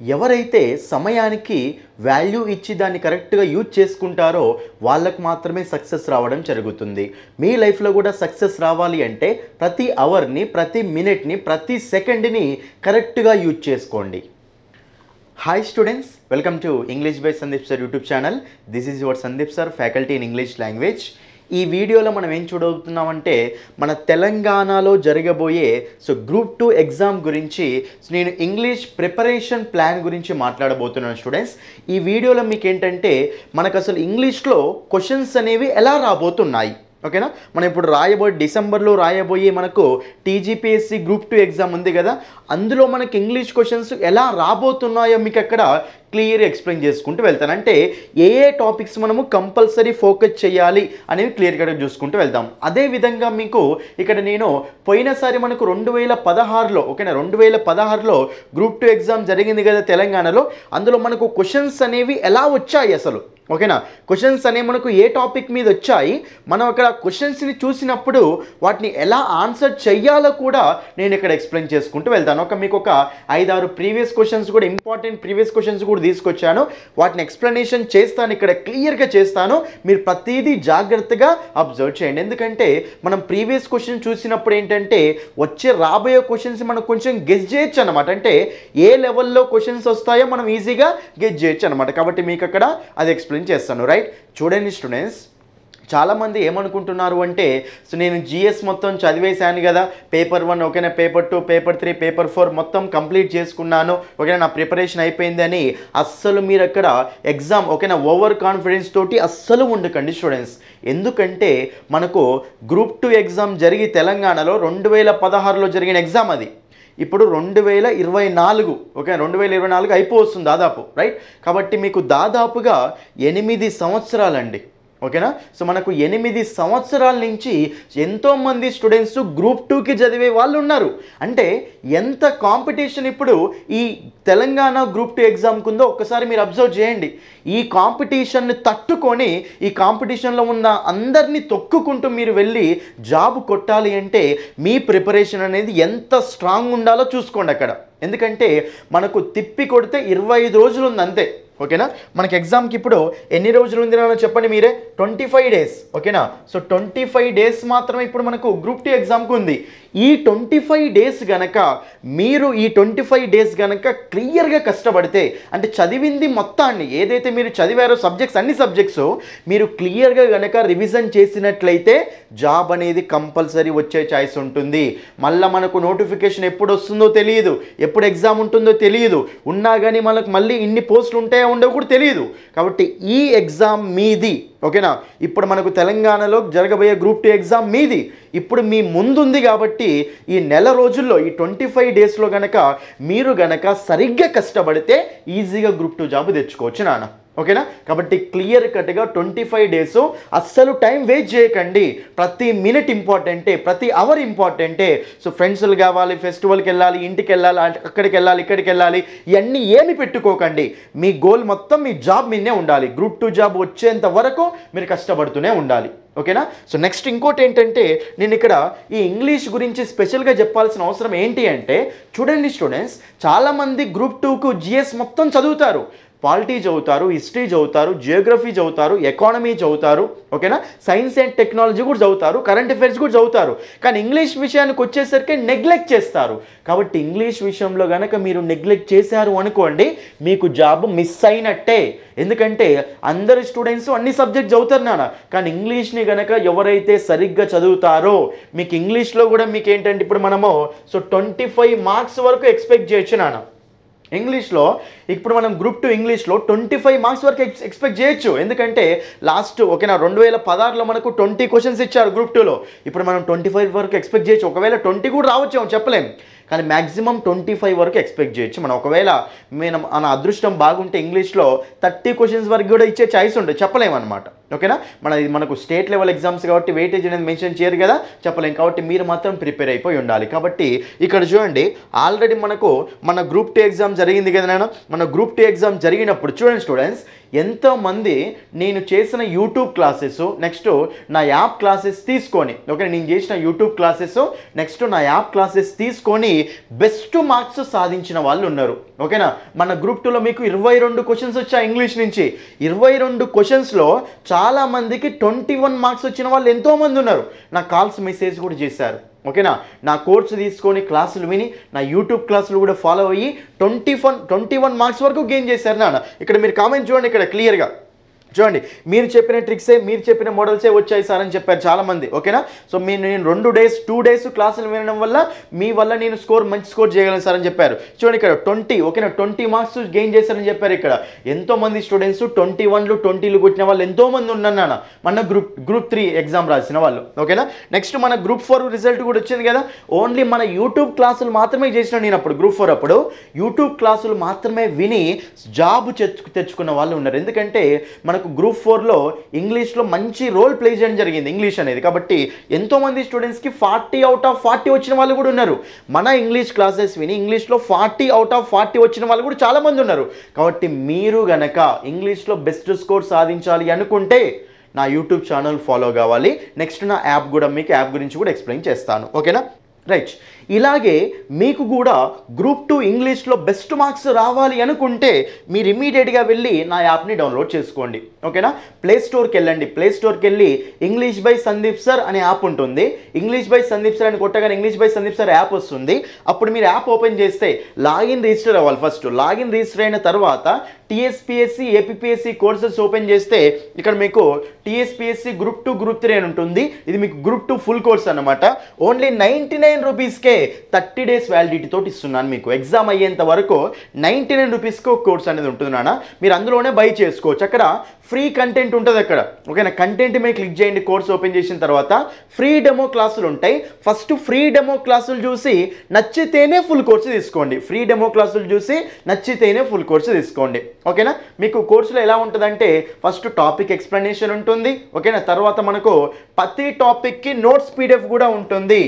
ఎవరైతే సమయానికి వాల్యూ ఇచ్చి దాన్ని కరెక్ట్గా యూజ్ చేసుకుంటారో వాళ్ళకు మాత్రమే సక్సెస్ రావడం జరుగుతుంది. మీ లైఫ్లో కూడా సక్సెస్ రావాలి అంటే ప్రతి అవర్ని, ప్రతి మినిట్ని, ప్రతి సెకండ్ని కరెక్ట్గా యూజ్ చేసుకోండి. Hi students, welcome to English by Sandeep sir YouTube channel. This is your Sandeep sir, faculty in English language. ఈ వీడియోలో మనం ఏం చూడబోతున్నామంటే మన తెలంగాణలో జరగబోయే గ్రూప్ 2 ఎగ్జామ్ గురించి నేను ఇంగ్లీష్ ప్రిపరేషన్ ప్లాన్ గురించి మాట్లాడబోతున్నాను స్టూడెంట్స్. ఈ వీడియోలో మీకు ఏంటంటే మనకు అసలు ఇంగ్లీష్లో క్వశ్చన్స్ అనేవి ఎలా రాబోతున్నాయి, ఓకేనా. మనం ఇప్పుడు డిసెంబర్లో రాయబోయే మనకు టీజీపీఎస్సీ గ్రూప్ 2 ఎగ్జామ్ ఉంది కదా, అందులో మనకి ఇంగ్లీష్ క్వశ్చన్స్ ఎలా రాబోతున్నాయో మీకు అక్కడ క్లియర్ ఎక్స్ప్లెయిన్ చేసుకుంటూ వెళ్తాను. అంటే ఏ టాపిక్స్ మనము కంపల్సరీ ఫోకస్ చేయాలి అనేవి క్లియర్గా చూసుకుంటూ వెళ్తాం. అదేవిధంగా మీకు ఇక్కడ నేను పోయినసారి మనకు 2016లో ఓకేనా, 2016లో గ్రూప్ 2 ఎగ్జామ్ జరిగింది కదా తెలంగాణలో. అందులో మనకు క్వశ్చన్స్ అనేవి ఎలా వచ్చాయి అసలు, ఓకేనా. క్వశ్చన్స్ అనేవి మనకు ఏ టాపిక్ మీద వచ్చాయి, మనం అక్కడ క్వశ్చన్స్ని చూసినప్పుడు వాటిని ఎలా ఆన్సర్ చెయ్యాలో కూడా నేను ఇక్కడ ఎక్స్ప్లెయిన్ చేసుకుంటూ వెళ్తాను. మీకు ఒక 5-6 ప్రీవియస్ క్వశ్చన్స్ కూడా, ఇంపార్టెంట్ ప్రీవియస్ క్వశ్చన్స్ కూడా తీసుకొచ్చాను. వాటిని ఎక్స్ప్లెనేషన్ చేస్తాను, ఇక్కడ క్లియర్గా చేస్తాను. మీరు ప్రతిదీ జాగ్రత్తగా అబ్జర్వ్ చేయండి. ఎందుకంటే మనం ప్రీవియస్ క్వశ్చన్ చూసినప్పుడు ఏంటంటే రాబోయే క్వశ్చన్స్ మనం కొంచెం గెస్ చేయొచ్చు అనమాట. అంటే ఏ లెవెల్లో క్వశ్చన్స్ వస్తాయో మనం ఈజీగా గెస్ చేయొచ్చు అనమాట. కాబట్టి మీకు అక్కడ అది ఎక్స్ప్లెయిన్ చేస్తాను. రైట్, చూడండి స్టూడెంట్స్, చాలామంది ఏమనుకుంటున్నారు అంటే నేను జిఎస్ మొత్తం చదివేశాను కదా, పేపర్ 1 ఓకేనా, పేపర్ 2, పేపర్ 3, పేపర్ 4 మొత్తం కంప్లీట్ చేసుకున్నాను, ఓకేనా, నా ప్రిపరేషన్ అయిపోయింది అని అస్సలు మీరు అక్కడ ఎగ్జామ్ ఓకేనా ఓవర్ కాన్ఫిడెన్స్ తోటి అస్సలు ఉండకండి స్టూడెంట్స్. ఎందుకంటే మనకు గ్రూప్ 2 ఎగ్జామ్ జరిగి తెలంగాణలో 2016లో జరిగిన ఎగ్జామ్ అది. ఇప్పుడు 2024 ఓకే, 2024 అయిపోతుంది దాదాపు, రైట్. కాబట్టి మీకు దాదాపుగా 8 సంవత్సరాలండి, ఓకేనా. మనకు 8 సంవత్సరాల నుంచి ఎంతోమంది స్టూడెంట్స్ గ్రూప్ 2కి చదివే వాళ్ళు ఉన్నారు. అంటే ఎంత కాంపిటీషన్ ఇప్పుడు ఈ తెలంగాణ గ్రూప్ 2 ఎగ్జామ్కి ఉందో ఒక్కసారి మీరు అబ్జర్వ్ చేయండి. ఈ కాంపిటీషన్ని తట్టుకొని ఈ కాంపిటీషన్లో ఉన్న అందరినీ తొక్కుకుంటూ మీరు వెళ్ళి జాబ్ కొట్టాలి అంటే మీ ప్రిపరేషన్ అనేది ఎంత స్ట్రాంగ్ ఉండాలో చూసుకోండి అక్కడ. ఎందుకంటే మనకు తిప్పి కొడితే 25 రోజులు ఉంది అంతే, ఓకేనా. మనకి ఎగ్జామ్కి ఇప్పుడు ఎన్ని రోజులు ఉంది అని చెప్పండి మీరే, 25 డేస్, ఓకేనా. 25 డేస్ మాత్రమే ఇప్పుడు మనకు గ్రూప్ 2 ఎగ్జామ్కి ఉంది. ఈ 25 డేస్ గనక మీరు గనక క్లియర్గా కష్టపడితే, అంటే చదివింది మొత్తాన్ని ఏదైతే మీరు చదివారో అన్ని సబ్జెక్ట్స్ మీరు క్లియర్గా గనక రివిజన్ చేసినట్లయితే జాబ్ అనేది కంపల్సరీ వచ్చే ఛాయిస్ ఉంటుంది. మళ్ళీ మనకు నోటిఫికేషన్ ఎప్పుడు వస్తుందో తెలియదు, ఎప్పుడు ఎగ్జామ్ ఉంటుందో తెలియదు, ఉన్నా కానీ మనకు మళ్ళీ ఇన్ని పోస్టులు ఉంటాయో ఉండవు కూడా తెలియదు. కాబట్టి ఈ ఎగ్జామ్ మీది, ఓకేనా. ఇప్పుడు మనకు తెలంగాణలో జరగబోయే గ్రూప్ 2 ఎగ్జామ్ మీది ఇప్పుడు మీ ముందుంది. కాబట్టి ఈ నెల రోజుల్లో ఈ 25 డేస్లో గనక మీరు గనక సరిగ్గా కష్టపడితే ఈజీగా గ్రూప్ 2 జాబ్ తెచ్చుకోవచ్చు నాన్న, ఓకేనా. కాబట్టి క్లియర్ కట్గా 25 డేస్ అస్సలు టైం వేస్ట్ చేయకండి. ప్రతి మినిట్ ఇంపార్టెంటే, ప్రతి అవర్ ఇంపార్టెంటే. ఫ్రెండ్స్లు కావాలి, ఫెస్టివల్కి వెళ్ళాలి, ఇంటికి వెళ్ళాలి, అక్కడికి వెళ్ళాలి, ఇక్కడికి వెళ్ళాలి, ఇవన్నీ ఏమి పెట్టుకోకండి. మీ గోల్ మొత్తం మీ జాబ్ మీదే ఉండాలి. గ్రూప్ 2 జాబ్ వచ్చేంత వరకు మీరు కష్టపడుతూనే ఉండాలి, ఓకేనా. నెక్స్ట్ ఇంకోటి ఏంటంటే నేను ఇక్కడ ఈ ఇంగ్లీష్ గురించి స్పెషల్గా చెప్పాల్సిన అవసరం ఏంటి అంటే, చూడండి స్టూడెంట్స్, చాలామంది గ్రూప్ 2కు జిఎస్ మొత్తం చదువుతారు, పాలిటీ చదువుతారు, హిస్టరీ చదువుతారు, జియోగ్రఫీ చదువుతారు, ఎకానమీ చదువుతారు, ఓకేనా, సైన్స్ అండ్ టెక్నాలజీ కూడా చదువుతారు, కరెంట్ అఫైర్స్ కూడా చదువుతారు. కానీ ఇంగ్లీష్ విషయానికి వచ్చేసరికి నెగ్లెక్ట్ చేస్తారు. కాబట్టి ఇంగ్లీష్ విషయంలో కనుక మీరు నెగ్లెక్ట్ చేశారు అనుకోండి, మీకు జాబ్ మిస్ అయినట్టే. ఎందుకంటే అందరు స్టూడెంట్స్ అన్ని సబ్జెక్ట్ చదువుతారు నాన్న, కానీ ఇంగ్లీష్ని కనుక ఎవరైతే సరిగ్గా చదువుతారో మీకు ఇంగ్లీష్లో కూడా మీకు ఏంటంటే ఇప్పుడు మనము 25 మార్క్స్ వరకు ఎక్స్పెక్ట్ చేయొచ్చు నాన్న. ఇంగ్లీష్లో ఇప్పుడు మనం గ్రూప్ 2 ఇంగ్లీష్లో 25 మార్క్స్ వరకు ఎక్స్పెక్ట్ చేయొచ్చు. ఎందుకంటే లాస్ట్ ఓకేనా 2016లో మనకు 20 క్వశ్చన్స్ ఇచ్చారు గ్రూప్ 2లో. ఇప్పుడు మనం 25 వరకు ఎక్స్పెక్ట్ చేయొచ్చు. ఒకవేళ 20 కూడా రావచ్చు చెప్పలేం, కానీ మ్యాక్సిమం 25 వరకు ఎక్స్పెక్ట్ చేయొచ్చు మనం. ఒకవేళ మన అదృష్టం బాగుంటే ఇంగ్లీష్లో 30 క్వశ్చన్స్ వరకు కూడా ఇచ్చే ఛాయిస్ ఉంటుంది, చెప్పలేమన్నమాట. ఓకేనా. మనకు స్టేట్ లెవెల్ ఎగ్జామ్స్ కాబట్టి వెయిటేజ్ అనేది మెన్షన్ చేయరు కదా, చెప్పలేం. కాబట్టి మీరు మాత్రం ప్రిపేర్ అయిపోయి ఉండాలి. కాబట్టి ఇక్కడ చూడండి, ఆల్రెడీ మన గ్రూప్ 2 ఎగ్జామ్ జరిగింది కదా నాన్న. మన గ్రూప్ 2 ఎగ్జామ్ జరిగినప్పుడు చూడండి స్టూడెంట్స్, ఎంతోమంది నేను చేసిన యూట్యూబ్ క్లాసెస్, నెక్స్ట్ నా యాప్ క్లాసెస్ తీసుకొని, ఓకే, నేను చేసిన యూట్యూబ్ క్లాసెస్ నెక్స్ట్ నా యాప్ క్లాసెస్ తీసుకొని బెస్ట్ మార్క్స్ సాధించిన వాళ్ళు ఉన్నారు. ఓకేనా. మన గ్రూప్ 2లో మీకు 22 క్వశ్చన్స్ వచ్చాయి ఇంగ్లీష్ నుంచి. 22 క్వశ్చన్స్లో చాలా మందికి 21 మార్క్స్ వచ్చిన వాళ్ళు ఎంతోమంది ఉన్నారు. నా కాల్స్ మెసేజ్ కూడా చేశారు. ఓకేనా. నా కోర్సు తీసుకొని క్లాసులు విని నా యూట్యూబ్ క్లాసులు కూడా ఫాలో అయ్యి 21 మార్క్స్ వరకు గెయిన్ చేశారు నాన్న. ఇక్కడ మీరు కామెంట్ చూడండి, ఇక్కడ క్లియర్గా చూడండి, మీరు చెప్పిన ట్రిక్సే, మీరు చెప్పిన మోడల్సే వచ్చాయి సార్ అని చెప్పారు చాలామంది. ఓకేనా. సో నేను 2 డేస్ క్లాసులు వినడం వల్ల మీ వల్ల నేను మంచి స్కోర్ చేయగలను సార్ అని చెప్పారు. చూడండి ఇక్కడ 20, ఓకేనా, 20 మార్క్స్ గెయిన్ చేశారని చెప్పారు. ఇక్కడ ఎంతోమంది స్టూడెంట్స్ 21లు 20లు కొట్టిన వాళ్ళు ఎంతోమంది ఉన్నారు నాన్న, మన గ్రూప్ 3 ఎగ్జామ్ రాసిన వాళ్ళు. ఓకేనా. నెక్స్ట్ మన గ్రూప్ 4 రిజల్ట్ కూడా వచ్చింది కదా. ఓన్లీ మన యూట్యూబ్ క్లాసులు మాత్రమే చేసిన నేను అప్పుడు గ్రూప్ 4 అప్పుడు యూట్యూబ్ క్లాసులు మాత్రమే విని జాబ్ తెచ్చుకున్న వాళ్ళు ఉన్నారు. ఎందుకంటే మనకు గ్రూప్ 4లో ఇంగ్లీష్లో మంచి రోల్ ప్లే చేయడం జరిగింది ఇంగ్లీష్ అనేది. కాబట్టి ఎంతోమంది స్టూడెంట్స్కి 40 అవుట్ ఆఫ్ 40 వచ్చిన వాళ్ళు కూడా ఉన్నారు. మన ఇంగ్లీష్ క్లాసెస్ విని ఇంగ్లీష్లో 40 అవుట్ ఆఫ్ 40 వచ్చిన వాళ్ళు కూడా చాలామంది ఉన్నారు. కాబట్టి మీరు గనక ఇంగ్లీష్లో బెస్ట్ స్కోర్ సాధించాలి అనుకుంటే నా యూట్యూబ్ ఛానల్ ఫాలో కావాలి. నెక్స్ట్ నా యాప్ కూడా, మీకు యాప్ గురించి కూడా ఎక్స్ప్లెయిన్ చేస్తాను. ఓకేనా. రైట్. ఇలాగే మీకు కూడా గ్రూప్ 2 ఇంగ్లీష్లో బెస్ట్ మార్క్స్ రావాలి అనుకుంటే మీరు ఇమీడియట్గా వెళ్ళి నా యాప్ని డౌన్లోడ్ చేసుకోండి. ఓకేనా. ప్లే స్టోర్కి వెళ్ళండి. ప్లే స్టోర్కి వెళ్ళి ఇంగ్లీష్ బై సందీప్ సార్ అనే యాప్ ఉంటుంది. ఇంగ్లీష్ బై సందీప్ సార్ అని కొట్టగానే English by Sandeep sir app వస్తుంది. అప్పుడు మీరు యాప్ ఓపెన్ చేస్తే లాగిన్ రిజిస్టర్ అవ్వాలి. ఫస్ట్ లాగిన్ రిజిస్టర్ అయిన తర్వాత టీఎస్పీఎస్సీ ఏపీఎస్సీ కోర్సెస్ ఓపెన్ చేస్తే ఇక్కడ మీకు టీఎస్పీఎస్సీ గ్రూప్ 2 గ్రూప్ 3 అని ఉంటుంది. ఇది మీకు గ్రూప్ 2 ఫుల్ కోర్స్ అనమాట. ఓన్లీ 99 రూపీస్కే 30 డేస్ వ్యాలిడిటీ తోటి ఇస్తున్నాను. మీకు ఎగ్జామ్ అయ్యేంత వరకు 99 రూపీస్కి ఒక కోర్స్ అనేది ఉంటుంది నాన్న. మీరు అందులోనే బై చేసుకోవచ్చు. అక్కడ ఫ్రీ కంటెంట్ ఉంటుంది అక్కడ. ఓకేనా. కంటెంట్ మీద క్లిక్ చేయండి. కోర్స్ ఓపెన్ చేసిన తర్వాత ఫ్రీ డెమో క్లాసులు ఉంటాయి. ఫస్ట్ ఫ్రీ డెమో క్లాసులు చూసి నచ్చితేనే ఫుల్ కోర్సు తీసుకోండి. ఫ్రీ డెమో క్లాసులు చూసి నచ్చితేనే ఫుల్ కోర్సు తీసుకోండి. ఓకేనా. మీకు కోర్సులో ఎలా ఉంటుందంటే ఫస్ట్ టాపిక్ ఎక్స్ప్లెనేషన్ ఉంటుంది. ఓకేనా. తర్వాత మనకు ప్రతి టాపిక్కి నోట్స్ పీడిఎఫ్ కూడా ఉంటుంది.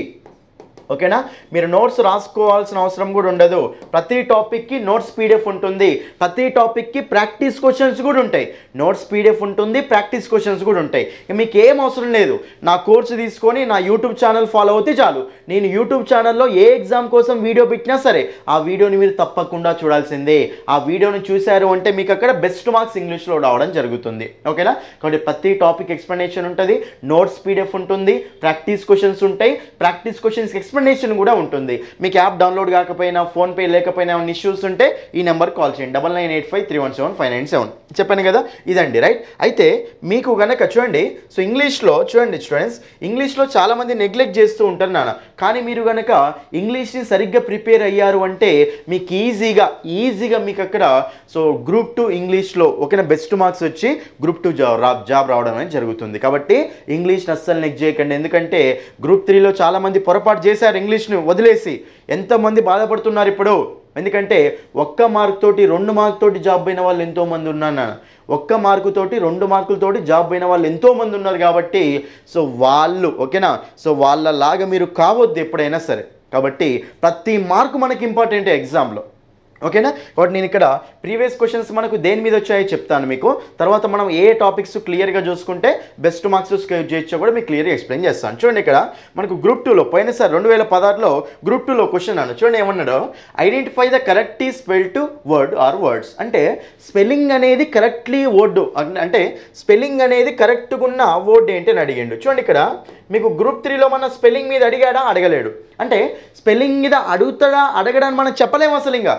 ఓకేనా. మీరు నోట్స్ రాసుకోవాల్సిన అవసరం కూడా ఉండదు. ప్రతి టాపిక్కి నోట్స్ పీడిఎఫ్ ఉంటుంది. ప్రతి టాపిక్కి ప్రాక్టీస్ క్వశ్చన్స్ కూడా ఉంటాయి. నోట్స్ పీడిఎఫ్ ఉంటుంది, ప్రాక్టీస్ క్వశ్చన్స్ కూడా ఉంటాయి. మీకు ఏం అవసరం లేదు. నా కోర్సు తీసుకొని నా యూట్యూబ్ ఛానల్ ఫాలో అవుతే చాలు. నేను యూట్యూబ్ ఛానల్లో ఏ ఎగ్జామ్ కోసం వీడియో పెట్టినా సరే ఆ వీడియోని మీరు తప్పకుండా చూడాల్సిందే. ఆ వీడియోని చూశారు అంటే మీకు అక్కడ బెస్ట్ మార్క్స్ ఇంగ్లీష్లో రావడం జరుగుతుంది. ఓకేనా. కాబట్టి ప్రతి టాపిక్ ఎక్స్ప్లెనేషన్ ఉంటుంది, నోట్స్ పీడిఎఫ్ ఉంటుంది, ప్రాక్టీస్ క్వశ్చన్స్ ఉంటాయి. ప్రాక్టీస్ క్వశ్చన్స్ ఎక్స్ప్లెనేషన్ కూడా ఉంటుంది. మీకు యాప్ డౌన్లోడ్ కాకపోయినా, ఫోన్పే లేకపోయినా ఏమైనా ఇష్యూస్ ఉంటే ఈ నెంబర్ కాల్ చేయండి. 9985317597. చెప్పాను కదా, ఇదండి. రైట్. అయితే మీకు కనుక చూడండి, సో ఇంగ్లీష్లో చూడండి స్టూడెంట్స్, ఇంగ్లీష్లో చాలామంది నెగ్లెక్ట్ చేస్తూ ఉంటారు నాన్న. కానీ మీరు కనుక ఇంగ్లీష్ని సరిగ్గా ప్రిపేర్ అయ్యారు అంటే మీకు ఈజీగా మీకు అక్కడ సో గ్రూప్ 2 ఇంగ్లీష్లో ఓకేనా బెస్ట్ మార్క్స్ వచ్చి గ్రూప్ 2 జాబ్ రావడం అనేది జరుగుతుంది. కాబట్టి ఇంగ్లీష్ని అస్సలు నెగ్లెక్ట్ చేయకండి. ఎందుకంటే గ్రూప్ 3లో చాలామంది పొరపాటు చేశారు ఇంగ్లీష్ను వదిలేసి. ఎంతమంది బాధపడుతున్నారు ఇప్పుడు. ఎందుకంటే 1 మార్క్ తోటి 2 మార్క్ తోటి జాబ్ అయిన వాళ్ళు ఎంతోమంది ఉన్నారు. 1 మార్కు తోటి 2 మార్కులతోటి జాబ్ అయిన వాళ్ళు ఎంతోమంది ఉన్నారు. కాబట్టి సో వాళ్ళు ఓకేనా, సో వాళ్ళలాగా మీరు కావద్దు ఎప్పుడైనా సరే. కాబట్టి ప్రతి మార్కు మనకి ఇంపార్టెంటే ఎగ్జామ్లో. ఓకేనా. కాబట్టి నేను ఇక్కడ ప్రీవియస్ క్వశ్చన్స్ మనకు దేని మీద వచ్చాయో చెప్తాను మీకు. తర్వాత మనం ఏ టాపిక్స్ క్లియర్గా చూసుకుంటే బెస్ట్ మార్క్స్ స్కోర్ చేయొచ్చో కూడా మీకు క్లియర్గా ఎక్స్ప్లెయిన్ చేస్తాను. చూడండి ఇక్కడ మనకు గ్రూప్ 2లో పోయినసారి 2016లో గ్రూప్ 2లో క్వశ్చన్ అన్నాను. చూడండి ఏమన్నాడు, identify the correctly spelled word or words. అంటే స్పెల్లింగ్ అనేది కరెక్ట్లీ వర్డ్ అంటే స్పెల్లింగ్ అనేది కరెక్ట్గా ఉన్న వర్డ్ ఏంటి అని అడిగిండు. చూడండి ఇక్కడ మీకు గ్రూప్ 3లో మన స్పెల్లింగ్ మీద అడిగాడా, అడగలేడు. అంటే స్పెల్లింగ్ మీద అడుగుతాడా, అడగడానికి మనం చెప్పలేము. అసలు ఇంకా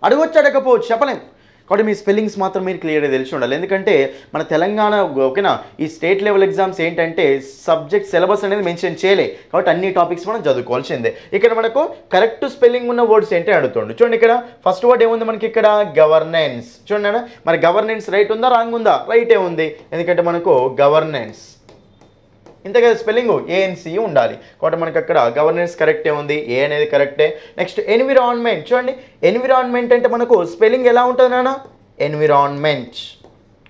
అడగొచ్చు, అడగకపోవచ్చు, చెప్పలేం. కాబట్టి మీ స్పెల్లింగ్స్ మాత్రం మీరు క్లియర్గా తెలిసి ఉండాలి. ఎందుకంటే మన తెలంగాణ ఓకేనా ఈ స్టేట్ లెవెల్ ఎగ్జామ్స్ ఏంటంటే సబ్జెక్ట్ సిలబస్ అనేది మెన్షన్ చేయలే. కాబట్టి అన్ని టాపిక్స్ మనం చదువుకోవాల్సిందే. ఇక్కడ మనకు కరెక్ట్ స్పెల్లింగ్ ఉన్న వర్డ్స్ ఏంటి అడుగుతుండు. చూడండి ఇక్కడ ఫస్ట్ వర్డ్ ఏముంది మనకి ఇక్కడ గవర్నెన్స్. చూడండి మరి గవర్నెన్స్ రైట్ ఉందా, రాంగ్ ఉందా? రైటే ఉంది. ఎందుకంటే మనకు గవర్నెన్స్ ఇంతే కదా స్పెల్లింగ్, ఏఎన్సి ఉండాలి. కాబట్టి మనకి అక్కడ గవర్నెన్స్ కరెక్టే ఉంది, ఏ అనేది కరెక్టే. Next environment. చూడండి ఎన్విరాన్మెంట్ అంటే మనకు స్పెల్లింగ్ ఎలా ఉంటుంది నాన్న, ఎన్విరాన్మెంట్.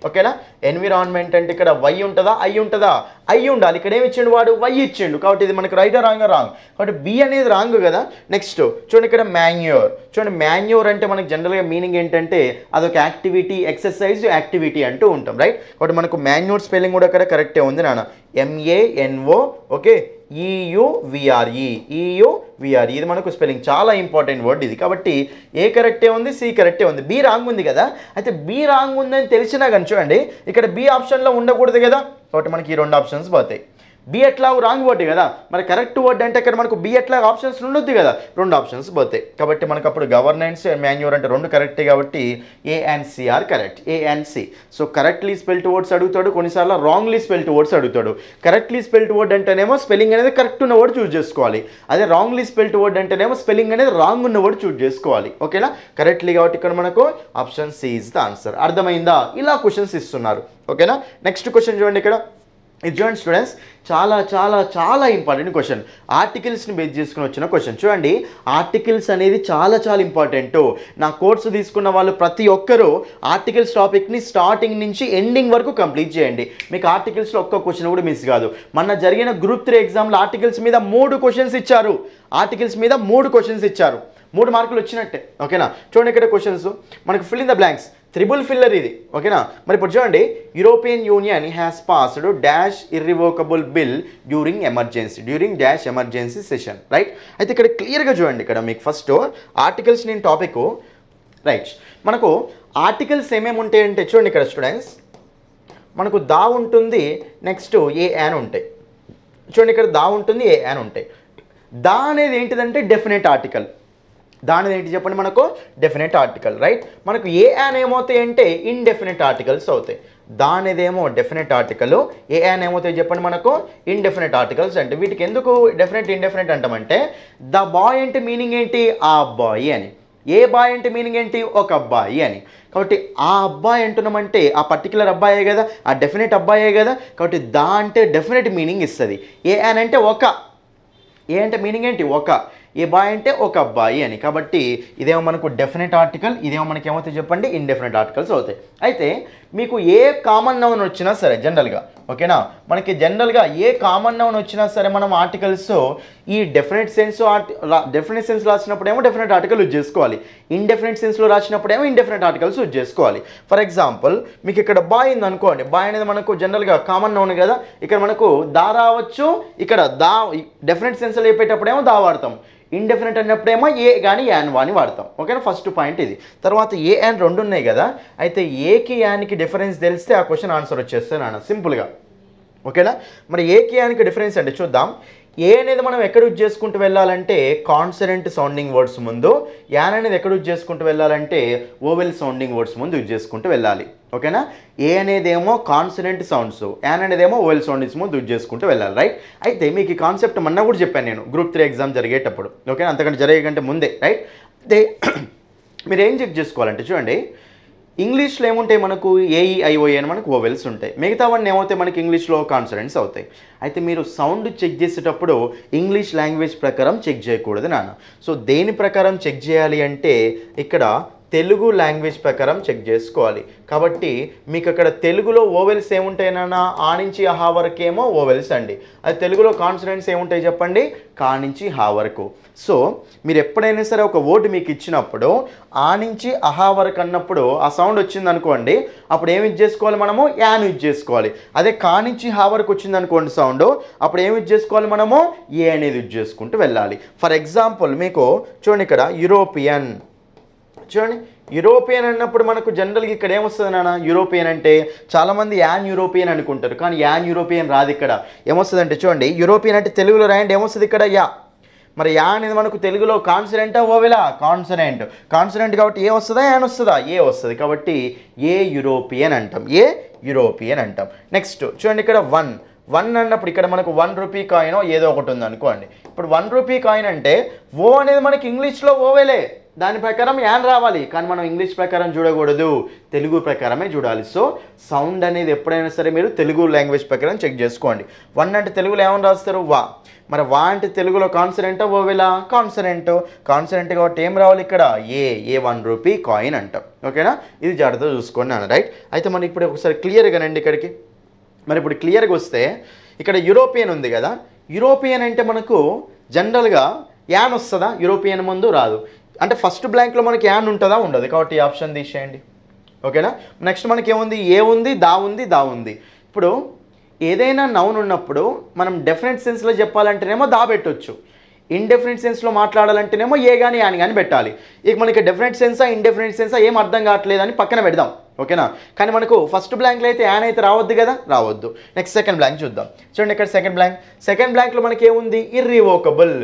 ఓకేనా. ఎన్విరాన్మెంట్ అంటే ఇక్కడ వై ఉంటుందా ఐ ఉంటుందా, ఐ ఉండాలి. ఇక్కడ ఏమి ఇచ్చిండు వాడు, వై ఇచ్చిండు. కాబట్టి ఇది మనకు రైట్ రాంగ్ రాంగ్. కాబట్టి బి అనేది రాంగ్ కదా. నెక్స్ట్ చూడండి ఇక్కడ మాన్యూర్. చూడండి మాన్యూర్ అంటే మనకు జనరల్గా మీనింగ్ ఏంటంటే అదొక యాక్టివిటీ, ఎక్సర్సైజ్ యాక్టివిటీ అంటూ ఉంటాం, రైట్. కాబట్టి మనకు మాన్యూర్ స్పెల్లింగ్ కూడా అక్కడ కరెక్టే ఉంది నాన్న. MANO ఓకే, EUVRE, EUVRE ఇది మనకు స్పెల్లింగ్ చాలా ఇంపార్టెంట్ వర్డ్ ఇది. కాబట్టి ఏ కరెక్టే ఉంది, సి కరెక్టే ఉంది, బి రాంగ్ ఉంది కదా. అయితే బి రాంగ్ ఉందని తెలిసినా కానీ చూడండి ఇక్కడ బి ఆప్షన్లో ఉండకూడదు కదా. కాబట్టి మనకి ఈ 2 ఆప్షన్స్ పోతాయి. బి ఎట్లా రాంగ్ వర్డ్ కదా, మరి కరెక్ట్ వర్డ్ అంటే ఇక్కడ మనకు బి ఎట్లా ఆప్షన్స్ ఉండొద్దు కదా, 2 ఆప్షన్స్ పోతాయి. కాబట్టి మనకు అప్పుడు గవర్నెన్స్ మాన్యూర్ అంటే 2 కరెక్టే. కాబట్టి A and C are correct, A and C. So correctly spelled words అడుగుతాడు, కొన్నిసార్లు రాంగ్లీ స్పెల్డ్ వర్డ్స్ అడుగుతాడు. కరెక్ట్లీ స్పెల్డ్ వర్డ్ అంటేనేమో స్పెల్లింగ్ అనేది కరెక్ట్ ఉన్న వర్డ్ చూస్ చేసుకోవాలి. అదే రాంగ్లీ స్పెల్డ్ వర్డ్ అంటేనేమో స్పెల్లింగ్ అనేది రాంగ్ ఉన్న వర్డ్ చూస్ చేసుకోవాలి. ఓకేనా, కరెక్ట్లీ. కాబట్టి ఇక్కడ మనకు option C is the answer. అర్థమైందా? ఇలా క్వశ్చన్స్ ఇస్తున్నారు. ఓకేనా. నెక్స్ట్ క్వశ్చన్ చూడండి ఇక్కడ. ఇది చూడండి స్టూడెంట్స్, చాలా చాలా చాలా ఇంపార్టెంట్ క్వశ్చన్. ఆర్టికల్స్ని బేస్ చేసుకుని వచ్చిన క్వశ్చన్. చూడండి ఆర్టికల్స్ అనేది చాలా చాలా ఇంపార్టెంట్. నా కోర్సు తీసుకున్న వాళ్ళు ప్రతి ఒక్కరూ ఆర్టికల్స్ టాపిక్ని స్టార్టింగ్ నుంచి ఎండింగ్ వరకు కంప్లీట్ చేయండి. మీకు ఆర్టికల్స్లో ఒక్క క్వశ్చన్ కూడా మిస్ కాదు. మొన్న జరిగిన గ్రూప్ 3 ఎగ్జామ్లో ఆర్టికల్స్ మీద 3 క్వశ్చన్స్ ఇచ్చారు. ఆర్టికల్స్ మీద 3 క్వశ్చన్స్ ఇచ్చారు. 3 మార్కులు వచ్చినట్టే. ఓకేనా. చూడండి ఇక్కడ క్వశ్చన్స్ మనకు fill in the blanks, triple filler ఇది. ఓకేనా. మరి ఇప్పుడు చూడండి, European union has passed dash irrevocable bill during dash emergency session, right. అయితే ఇక్కడ క్లియర్గా చూడండి, ఇక్కడ మీకు ఫస్ట్ ఆర్టికల్స్ నేను టాపిక్ రైట్. మనకు ఆర్టికల్స్ ఏమేమి ఉంటాయంటే చూడండి ఇక్కడ స్టూడెంట్స్, మనకు దా ఉంటుంది, నెక్స్ట్ ఏ యాన్ ఉంటాయి. చూడండి ఇక్కడ దా ఉంటుంది, ఏ యాన్ ఉంటాయి. దా అనేది ఏంటిదంటే డెఫినెట్ ఆర్టికల్. దానిది ఏంటి చెప్పండి, మనకు డెఫినెట్ ఆర్టికల్, రైట్. మనకు ఏ యాన్ ఏమవుతాయి అంటే ఇండెఫినెట్ ఆర్టికల్స్ అవుతాయి. దానిదేమో డెఫినెట్ ఆర్టికల్, ఏ యాన్ ఏమవుతాయి చెప్పండి, మనకు ఇండెఫినెట్ ఆర్టికల్స్. అంటే వీటికి ఎందుకు డెఫినెట్ ఇండెఫినెట్ అంటామంటే, ద బాయ్ అంటే మీనింగ్ ఏంటి, ఆ అబ్బాయి అని. ఏ బాయ్ అంటే మీనింగ్ ఏంటి, ఒక అబ్బాయి అని. కాబట్టి ఆ అబ్బాయి అంటున్నామంటే ఆ పర్టికులర్ అబ్బాయే కదా, ఆ డెఫినెట్ అబ్బాయే కదా. కాబట్టి దా అంటే డెఫినెట్ మీనింగ్ ఇస్తుంది. ఏ యాన్ అంటే ఒక, ఏ అంటే మీనింగ్ ఏంటి ఒక, ఏ బాయ్ అంటే ఒక అబ్బాయి అని. కాబట్టి ఇదేమో మనకు డెఫినెట్ ఆర్టికల్, ఇదేమో మనకి ఏమవుతాయి చెప్పండి, ఇండెఫినెట్ ఆర్టికల్స్ అవుతాయి. అయితే మీకు ఏ కామన్ నౌన్ వచ్చినా సరే జనరల్గా, ఓకేనా, మనకి జనరల్గా ఏ కామన్ నౌన్ వచ్చినా సరే మనం ఆర్టికల్స్ ఈ డెఫినెట్ సెన్స్ రాసినప్పుడు ఏమో డెఫినెట్ ఆర్టికల్ యూజ్ చేసుకోవాలి, ఇండెఫినెట్ సెన్స్లో రాసినప్పుడు ఏమో ఇండెఫినెట్ ఆర్టికల్స్ యూజ్ చేసుకోవాలి. ఫర్ ఎగ్జాంపుల్ మీకు ఇక్కడ బాయ్ ఉంది అనుకోండి, బాయ్ అనేది మనకు జనరల్గా కామన్ నౌన్ కదా. ఇక్కడ మనకు దా రావచ్చు, ఇక్కడ దా డెఫినెట్ సెన్స్లో చెప్పేటప్పుడు ఏమో దా వాడతాం, ఇండెఫినెట్ అన్నప్పుడేమో ఏ కానీ యాన్ వాని వాడతాం. ఓకేనా, ఫస్ట్ పాయింట్ ఇది. తర్వాత ఏ యాన్ 2 ఉన్నాయి కదా. అయితే ఏకి యాన్కి డిఫరెన్స్ తెలిస్తే ఆ క్వశ్చన్ ఆన్సర్ వచ్చేస్తే నాన్న సింపుల్గా. ఓకేనా, మరి ఏకి యాన్కి డిఫరెన్స్ అంటే చూద్దాం. ఏ అనేది మనం ఎక్కడ యూజ్ చేసుకుంటూ వెళ్ళాలంటే కాన్సనెంట్ సౌండింగ్ వర్డ్స్ ముందు, యాన్ అనేది ఎక్కడ యూజ్ చేసుకుంటూ వెళ్ళాలంటే ఓవెల్ సౌండింగ్ వర్డ్స్ ముందు యూజ్ చేసుకుంటూ వెళ్ళాలి. ఓకేనా, ఏ అనేదేమో కాన్సనెంట్ సౌండ్స్, యాన్ అనేదేమో ఓవెల్ సౌండింగ్స్ ముందు యూజ్ చేసుకుంటూ వెళ్ళాలి, రైట్. అయితే మీకు ఈ కాన్సెప్ట్ మొన్న కూడా చెప్పాను నేను గ్రూప్ 3 ఎగ్జామ్ జరిగేటప్పుడు. ఓకేనా, అంతకంటే జరిగేకంటే ముందే, రైట్. అయితే మీరు ఏం చెక్ చేసుకోవాలంటే చూడండి, ఇంగ్లీష్లో ఏముంటాయి మనకు ఏఈఐఓఏ అని మనకు ఓవెల్స్ ఉంటాయి. మిగతావన్నీ ఏమవుతాయి మనకి ఇంగ్లీష్లో కాన్సనెంట్స్ అవుతాయి. అయితే మీరు సౌండ్ చెక్ చేసేటప్పుడు ఇంగ్లీష్ లాంగ్వేజ్ ప్రకారం చెక్ చేయకూడదు నాన్న. సో దేని ప్రకారం చెక్ చేయాలి అంటే ఇక్కడ తెలుగు లాంగ్వేజ్ ప్రకారం చెక్ చేసుకోవాలి. కాబట్టి మీకు అక్కడ తెలుగులో ఓవెల్స్ ఏముంటాయినా ఆ నుంచి అహా వరకేమో ఓవెల్స్ అండి. అది తెలుగులో కాన్సనెంట్స్ ఏముంటాయి చెప్పండి, కా నుంచి హా వరకు. సో మీరు ఎప్పుడైనా సరే ఒక వర్డ్ మీకు ఇచ్చినప్పుడు ఆ నుంచి అహా వరకు అన్నప్పుడు ఆ సౌండ్ వచ్చింది అనుకోండి, అప్పుడు ఏమి యూజ్ చేసుకోవాలి మనము, యాన్ యూజ్ చేసుకోవాలి. అదే కా నుంచి హా వరకు వచ్చింది అనుకోండి సౌండ్, అప్పుడు ఏమి యూజ్ చేసుకోవాలి మనము, ఏ అనేది యూజ్ చేసుకుంటూ వెళ్ళాలి. ఫర్ ఎగ్జాంపుల్ మీకు చూడండి ఇక్కడ యూరోపియన్, చూడండి యూరోపియన్ అన్నప్పుడు మనకు జనరల్గా ఇక్కడ ఏమొస్తుంది నాన్న, యూరోపియన్ అంటే చాలామంది యాన్ యూరోపియన్ అనుకుంటారు, కానీ యాన్ యూరోపియన్ రాదు. ఇక్కడ ఏమొస్తుంది అంటే చూడండి, యూరోపియన్ అంటే తెలుగులో రాయండి ఏమొస్తుంది ఇక్కడ యా. మరి యా అనేది మనకు తెలుగులో కాన్సనెంటా ఓవెలా, కాన్సనెంట్ కాబట్టి ఏ వస్తుందా, యాన్ వస్తుందా, ఏ వస్తుంది. కాబట్టి ఏ యూరోపియన్ అంటాం, ఏ యూరోపియన్ అంటాం. నెక్స్ట్ చూడండి ఇక్కడ 1 అన్నప్పుడు ఇక్కడ మనకు 1 రూపీ కాయిన్ ఏదో ఒకటి ఉంది అనుకోండి. ఇప్పుడు 1 రూపీ కాయిన్ అంటే ఓ అనేది మనకి ఇంగ్లీష్లో ఓవెలే, దాని ప్రకారం యాన్ రావాలి, కానీ మనం ఇంగ్లీష్ ప్రకారం చూడకూడదు, తెలుగు ప్రకారమే చూడాలి. సో సౌండ్ అనేది ఎప్పుడైనా సరే మీరు తెలుగు లాంగ్వేజ్ ప్రకారం చెక్ చేసుకోండి. వన్ అంటే తెలుగులో ఏమని రాస్తారు? వా. మరి వా అంటే తెలుగులో కాన్సనెంటా ఓవెలా? కాన్సనెంట్. కాన్సనెంట్ కాబట్టి ఏం రావాలి ఇక్కడ? ఏ 1 రూపీ కాయిన్ అంటాం. ఓకేనా? ఇది జాగ్రత్తగా చూసుకోండి అన్న. రైట్. అయితే మనం ఇప్పుడు ఒకసారి క్లియర్గా రండి ఇక్కడికి. మరి ఇప్పుడు క్లియర్గా వస్తే ఇక్కడ యూరోపియన్ ఉంది కదా, యూరోపియన్ అంటే మనకు జనరల్గా యాన్ వస్తుందా? యూరోపియన్ ముందు రాదు. అంటే ఫస్ట్ బ్లాంక్లో మనకి యాన్ ఉంటుందా? ఉండదు. కాబట్టి ఈ ఆప్షన్ తీసేయండి. ఓకేనా? నెక్స్ట్ మనకి ఏముంది? ఏ ఉంది, దా ఉంది, దా ఉంది. ఇప్పుడు ఏదైనా నౌన్ ఉన్నప్పుడు మనం డెఫినెట్ సెన్స్లో చెప్పాలంటేనేమో దా పెట్టొచ్చు, ఇండెఫినెట్ సెన్స్లో మాట్లాడాలంటేనేమో ఏ కానీ యాన్ కానీ పెట్టాలి. ఇక మనకి డెఫినెట్ సెన్సా ఇండెఫినెట్ సెన్సా ఏం అర్థం కావట్లేదని పక్కన పెడదాం. ఓకేనా? కానీ మనకు ఫస్ట్ బ్లాంక్లో అయితే యాన్ అయితే రావద్దు కదా, రావద్దు. నెక్స్ట్ సెకండ్ బ్లాంక్ చూద్దాం. చూడండి ఇక్కడ సెకండ్ బ్లాంక్లో మనకి ఏముంది? ఇర్రివోకబుల్.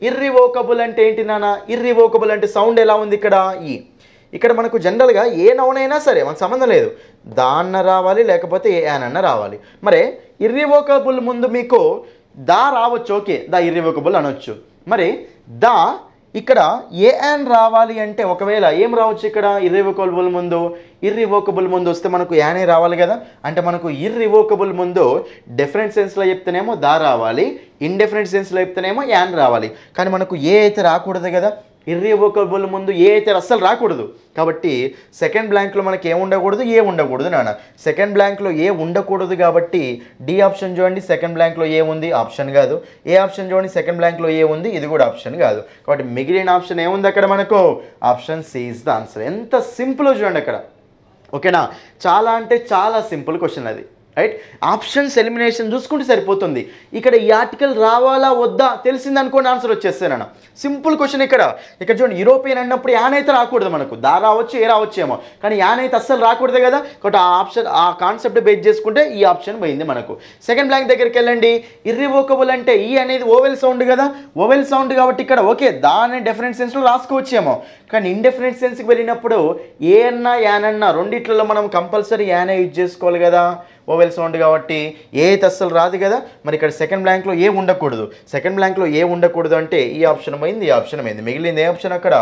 ఇర్రివోకబుల్ అంటే ఏంటి నాన్న? ఇర్రివోకబుల్ అంటే సౌండ్ ఎలా ఉంది ఇక్కడ? ఈ. ఇక్కడ మనకు జనరల్గా ఏ నౌన్ అయినా సరే మనకు సంబంధం లేదు, దా అన్న రావాలి లేకపోతే ఏ యాన్ అన్న రావాలి. మరి ఇర్రివోకబుల్ ముందు మీకు దా రావచ్చు, ఓకే, దా ఇర్రివోకబుల్ అనొచ్చు. మరి దా ఇక్కడ ఏ యాన్ రావాలి అంటే ఒకవేళ ఏం రావచ్చు ఇక్కడ? ఇర్రివోకబుల్ ముందు వస్తే మనకు యానే రావాలి కదా. అంటే మనకు ఇర్రివోకబుల్ ముందు డెఫినెట్ సెన్స్లో చెప్తేనేమో దా రావాలి, ఇండెఫినెట్ సెన్స్లో చెప్తేనేమో యాన్ రావాలి. కానీ మనకు ఏ అయితే రాకూడదు కదా, ఇర్రివోకబుల్ ముందు ఏ అయితే అస్సలు రాకూడదు. కాబట్టి సెకండ్ బ్లాంక్లో మనకి ఏ ఉండకూడదు? ఏ ఉండకూడదు నాన్న. సెకండ్ బ్లాంక్లో ఏ ఉండకూడదు కాబట్టి డి ఆప్షన్ చూడండి. సెకండ్ బ్లాంక్లో ఏ ఉంది? ఆప్షన్ కాదు. ఏ ఆప్షన్ చూడండి. సెకండ్ బ్లాంక్లో ఏ ఉంది? ఇది కూడా ఆప్షన్ కాదు. కాబట్టి మిగిలిన ఆప్షన్ ఏముంది అక్కడ మనకు? Option C is the answer. ఎంత సింపుల్ చూడండి అక్కడ. ఓకేనా? చాలా అంటే చాలా సింపుల్ క్వశ్చన్ అది. రైట్. ఆప్షన్స్ ఎలిమినేషన్ చూసుకుంటే సరిపోతుంది. ఇక్కడ ఈ ఆర్టికల్ రావాలా వద్దా తెలిసింది అనుకోండి, ఆన్సర్ వచ్చేస్తానన్న. సింపుల్ క్వశ్చన్ ఇక్కడ చూడండి. యూరోపియన్ అన్నప్పుడు యాన్ అయితే రాకూడదు మనకు, దా రావచ్చు, ఏ రావచ్చేమో, కానీ యాన్ అయితే అస్సలు రాకూడదు కదా. కాబట్టి ఆ కాన్సెప్ట్ బేస్ చేసుకుంటే ఈ ఆప్షన్ పోయింది మనకు. సెకండ్ బ్లాంక్ దగ్గరికి వెళ్ళండి. ఇర్రివోకబుల్ అంటే ఈ అనేది ఓవెల్ సౌండ్ కదా, ఓవెల్ సౌండ్ కాబట్టి ఇక్కడ ఓకే దా అనే డెఫినెట్ సెన్స్లో రాసుకోవచ్చేమో. కానీ ఇండెఫినెట్ సెన్స్కి వెళ్ళినప్పుడు ఏ అన్నా యాన్ అన్నా రెండిట్లలో మనం కంపల్సరీ యానే యూజ్ చేసుకోవాలి కదా, ఓవెల్ సౌండ్ కాబట్టి ఏ అయితే అస్సలు రాదు కదా. మరి ఇక్కడ సెకండ్ బ్లాంక్లో ఏ ఉండకూడదు. సెకండ్ బ్లాంక్లో ఏ ఉండకూడదు అంటే ఈ ఆప్షన్ పోయింది, ఈ ఆప్షన్ పోయింది. మిగిలింది ఏ ఆప్షన్ అక్కడ?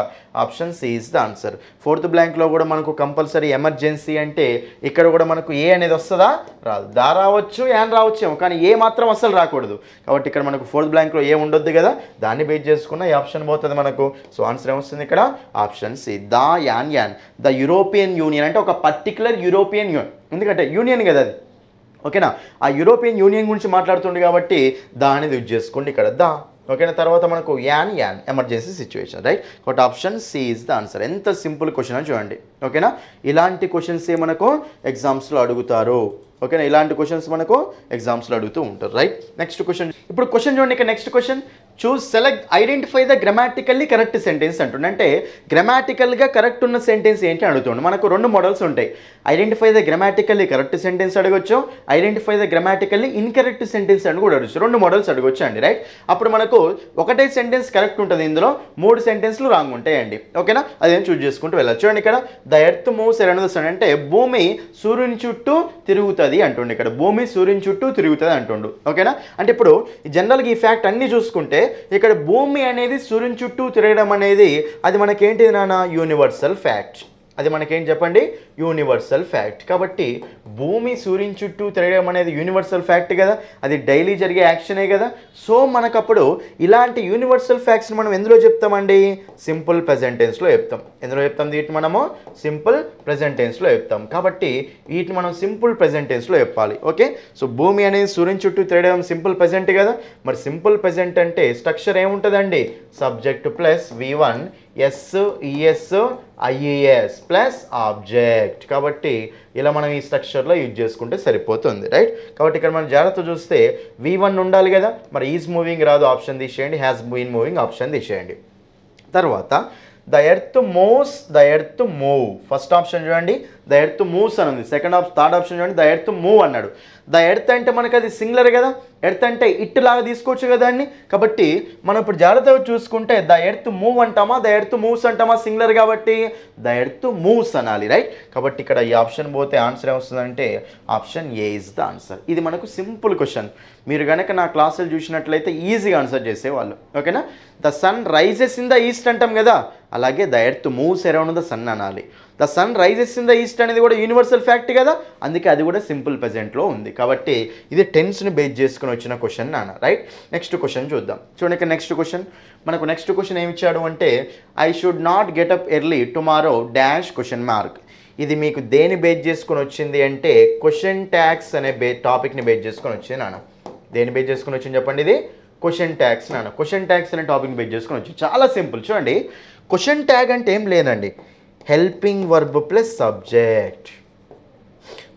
Option C is the answer. Fourth బ్లాంక్లో కూడా మనకు కంపల్సరీ ఎమర్జెన్సీ అంటే ఇక్కడ కూడా మనకు ఏ అనేది వస్తుందా? రాదు. దా రావచ్చు, యాన్ రావచ్చేమో, కానీ ఏ మాత్రం అస్సలు రాకూడదు. కాబట్టి ఇక్కడ మనకు ఫోర్త్ బ్లాంక్లో ఏ ఉండొద్దు కదా, దాన్ని బేస్ చేసుకున్న ఈ ఆప్షన్ పోతుంది మనకు. సో ఆన్సర్ ఏమొస్తుంది ఇక్కడ? Option C. The an. The European Union అంటే ఒక పర్టికులర్ యూరోపియన్ యూనియన్, ఎందుకంటే యూనియన్ కదా అది. ఓకేనా? ఆ యూరోపియన్ యూనియన్ గురించి మాట్లాడుతుంది కాబట్టి దా అనేది యూజ్ చేసుకోండి ఇక్కడ, దా. ఓకేనా? తర్వాత మనకు యాన్ ఎమర్జెన్సీ సిచ్యువేషన్. రైట్. కాబట్టి option C is the answer. ఎంత సింపుల్ క్వశ్చన్ అని చూడండి. ఓకేనా? ఇలాంటి క్వశ్చన్స్ మనకు ఎగ్జామ్స్లో అడుగుతారు. ఓకేనా? ఇలాంటి క్వశ్చన్స్ మనకు ఎగ్జామ్స్లో అడుగుతూ ఉంటారు. రైట్. Next question. ఇప్పుడు క్వశ్చన్ చూడండి ఇక్కడ. Next question, identify the grammatically correct sentence అంటుండే. అంటే గ్రామాటికల్గా కరెక్ట్ ఉన్న సెంటెన్స్ ఏంటి అడుగుతుండే. మనకు రెండు మోడల్స్ ఉంటాయి. Identify the grammatically correct sentence అడగొచ్చు, identify the grammatically incorrect sentence అని కూడా అడగచ్చు. రెండు మోడల్స్ అడగొచ్చు అండి. రైట్. అప్పుడు మనకు ఒకటే సెంటెన్స్ కరెక్ట్ ఉంటుంది, ఇందులో 3 సెంటెన్స్లు రాంగ్ ఉంటాయండి. ఓకేనా? అదేం చూస్ చేసుకుంటూ వెళ్ళచ్చు. చూడండి ఇక్కడ the earth moves around the sun అంటే భూమి సూర్యుని చుట్టూ తిరుగుతుంది అంటుండే. ఇక్కడ భూమి సూర్యుని చుట్టూ తిరుగుతుంది అంటుండు. ఓకేనా? అంటే ఇప్పుడు జనరల్గా ఈ ఫ్యాక్ట్ అన్ని చూసుకుంటే ఇక్కడ భూమి అనేది సూర్యుని చుట్టూ తిరగడం అనేది అది మనకేంటిది నాన్న? Universal fact. అది మనకేం చెప్పండి? Universal fact. కాబట్టి భూమి సూర్యుని చుట్టూ తిరగడం అనేది యూనివర్సల్ ఫ్యాక్ట్ కదా, అది డైలీ జరిగే యాక్షనే కదా. సో మనకప్పుడు ఇలాంటి యూనివర్సల్ ఫ్యాక్ట్స్ని మనం ఎందులో చెప్తామండి? సింపుల్ ప్రెజెంట్ టెన్స్లో చెప్తాం. ఎందులో చెప్తాం? వీటిని మనము సింపుల్ ప్రెజెంట్ టెన్స్లో చెప్తాం. కాబట్టి వీటిని మనం సింపుల్ ప్రెజెంట్ టెన్స్లో చెప్పాలి. ఓకే. సో భూమి అనేది సూర్యుని చుట్టూ తిరగడం సింపుల్ ప్రెజెంట్ కదా. మరి సింపుల్ ప్రెజెంట్ అంటే స్ట్రక్చర్ ఏముంటుందండి? Subject plus V1 S E S I E S plus object. కాబట్టి ఇలా మనం ఈ స్ట్రక్చర్లో యూజ్ చేసుకుంటే సరిపోతుంది. రైట్. కాబట్టి ఇక్కడ మనం జాగ్రత్త చూస్తే V1 ఉండాలి కదా, మరి ఈజ్ మూవింగ్ రాదు, ఆప్షన్ తీసేయండి. హ్యాస్ బీన్ మూవింగ్ ఆప్షన్ తీసేయండి. తర్వాత the earth move. First option చూడండి, ద ఎర్త్ మూవ్స్ అని ఉంది. థర్డ్ ఆప్షన్ చూడండి, ద ఎర్త్ మూవ్ అన్నాడు. ద ఎర్త్ అంటే మనకు అది సింగులర్ కదా, ఎర్త్ అంటే ఇట్ లాగా తీసుకోవచ్చు కదా దాన్ని. కాబట్టి మనం ఇప్పుడు జాగ్రత్తగా చూసుకుంటే ద ఎర్త్ మూవ్ అంటామా, ద ఎర్త్ మూవ్స్ అంటామా? సింగులర్ కాబట్టి ద ఎర్త్ మూవ్స్ అనాలి. రైట్. కాబట్టి ఇక్కడ ఈ ఆప్షన్ పోతే ఆన్సర్ ఏమొస్తుందంటే option A is the answer. ఇది మనకు సింపుల్ క్వశ్చన్. మీరు కనుక నా క్లాసులు చూసినట్లయితే ఈజీగా ఆన్సర్ చేసేవాళ్ళు. ఓకేనా? The sun rises in the east అంటాం కదా, అలాగే the earth moves around the sun అనాలి. The sun rises in the east అనేది కూడా యూనివర్సల్ ఫ్యాక్ట్ కదా, అందుకే అది కూడా సింపుల్ ప్రెజెంట్లో ఉంది. కాబట్టి ఇది టెన్స్ని బేస్ చేసుకుని వచ్చిన క్వశ్చన్ నాన్న, రైట్. నెక్స్ట్ క్వశ్చన్ చూద్దాం. చూడండి ఇక్కడ నెక్స్ట్ క్వశ్చన్, మనకు నెక్స్ట్ క్వశ్చన్ ఏమి ఇచ్చాడు అంటే I should not get up early tomorrow dash question mark. ఇది మీకు దేని బేస్ చేసుకొని వచ్చింది అంటే క్వశ్చన్ ట్యాగ్స్ అనే టాపిక్ని బేస్ చేసుకొని వచ్చింది నాన్న. దేని బేస్ చేసుకొని వచ్చింది చెప్పండి, ఇది క్వశ్చన్ ట్యాగ్స్ నాన్న. క్వశ్చన్ ట్యాగ్స్ అనే టాపిక్ని బేస్ చేసుకొని వచ్చింది. చాలా సింపుల్ చూడండి, క్వశ్చన్ ట్యాగ్ అంటే ఏం లేదండి, helping verb plus subject.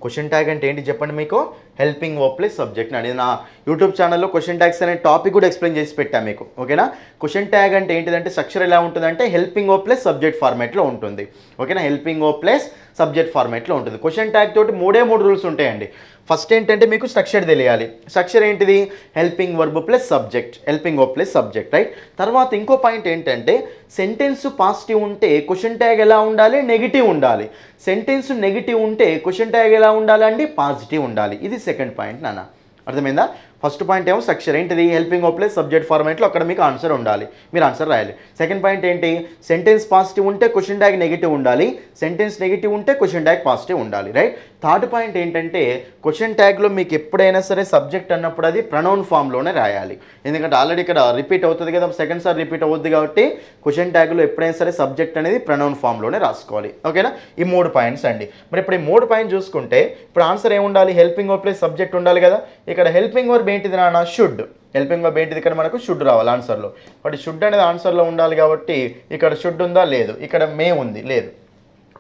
Question tag అంటే ఏంటి చెప్పండి మీకు, హెల్పింగ్ వర్బ్ ప్లస్ సబ్జెక్ట్ అని నా యూట్యూబ్ ఛానల్లో క్వశ్చన్ ట్యాగ్స్ అనే టాపిక్ కూడా ఎక్స్ప్లెయిన్ చేసి పెట్టాను మీకు, ఓకేనా. క్వశ్చన్ ట్యాగ్ అంటే ఏంటిదంటే స్ట్రక్చర్ ఎలా ఉంటుందంటే హెల్పింగ్ వర్బ్ ప్లస్ సబ్జెక్ట్ ఫార్మాట్లో ఉంటుంది, ఓకేనా. హెల్పింగ్ వర్బ్ ప్లస్ సబ్జెక్ట్ ఫార్మాట్లో ఉంటుంది. క్వశ్చన్ ట్యాగ్ తోటి మూడే రూల్స్ ఉంటాయండి. ఫస్ట్ ఏంటంటే మీకు స్ట్రక్చర్ తెలియాలి. స్ట్రక్చర్ ఏంటిది, helping verb plus subject, helping verb plus subject, right. తర్వాత ఇంకో పాయింట్ ఏంటంటే సెంటెన్స్ పాజిటివ్ ఉంటే క్వశ్చన్ ట్యాగ్ ఎలా ఉండాలి, నెగిటివ్ ఉండాలి. సెంటెన్స్ నెగిటివ్ ఉంటే క్వశ్చన్ ట్యాగ్ ఎలా ఉండాలండి, పాజిటివ్ ఉండాలి. ఇది సెకండ్ పాయింట్ నాన్న, అర్థమైందా. ఫస్ట్ పాయింట్ ఏమో స్ట్రక్చర్ ఏంటిది, హెల్పింగ్ వర్బ్ ప్లస్ సబ్జెక్ట్ ఫార్మాట్లో అక్కడ మీకు ఆన్సర్ ఉండాలి, మీరు ఆన్సర్ రాయాలి. సెకండ్ పాయింట్ ఏంటి, సెంటెన్స్ పాజిటివ్ ఉంటే క్వశ్చన్ ట్యాగ్ నెగిటివ్ ఉండాలి, సెంటెన్స్ నెగిటివ్ ఉంటే క్వశ్చన్ ట్యాగ్ పాజిటివ్ ఉండాలి, రైట్. థర్డ్ పాయింట్ ఏంటంటే క్వశ్చన్ ట్యాగ్లో మీకు ఎప్పుడైనా సరే సబ్జెక్ట్ అన్నప్పుడు అది ప్రొనౌన్ ఫామ్లోనే రాయాలి. ఎందుకంటే ఆల్రెడీ ఇక్కడ రిపీట్ అవుతుంది కదా, సెకండ్ సార్ రిపీట్ అవుతుంది కాబట్టి క్వశ్చన్ ట్యాగ్లో ఎప్పుడైనా సరే సబ్జెక్ట్ అనేది ప్రొనౌన్ ఫామ్లోనే రాసుకోవాలి, ఓకేనా. ఈ 3 పాయింట్స్ అండి. మరి ఇప్పుడు ఈ 3 పాయింట్స్ చూసుకుంటే ఇప్పుడు ఆన్సర్ ఏముండాలి, హెల్పింగ్ వర్బ్ ప్లస్ సబ్జెక్ట్ ఉండాలి కదా. ఇక్కడ హెల్పింగ్ వర్బ్ ఏంటిది నాన్న, షుడ్. హెల్పింగ్ వర్బ్ ఏంటిది, ఇక్కడ మనకు షుడ్ రావాలి ఆన్సర్లో. బట్ షుడ్ అనేది ఆన్సర్లో ఉండాలి కాబట్టి ఇక్కడ షుడ్ ఉందా, లేదు. ఇక్కడ మే ఉంది, లేదు.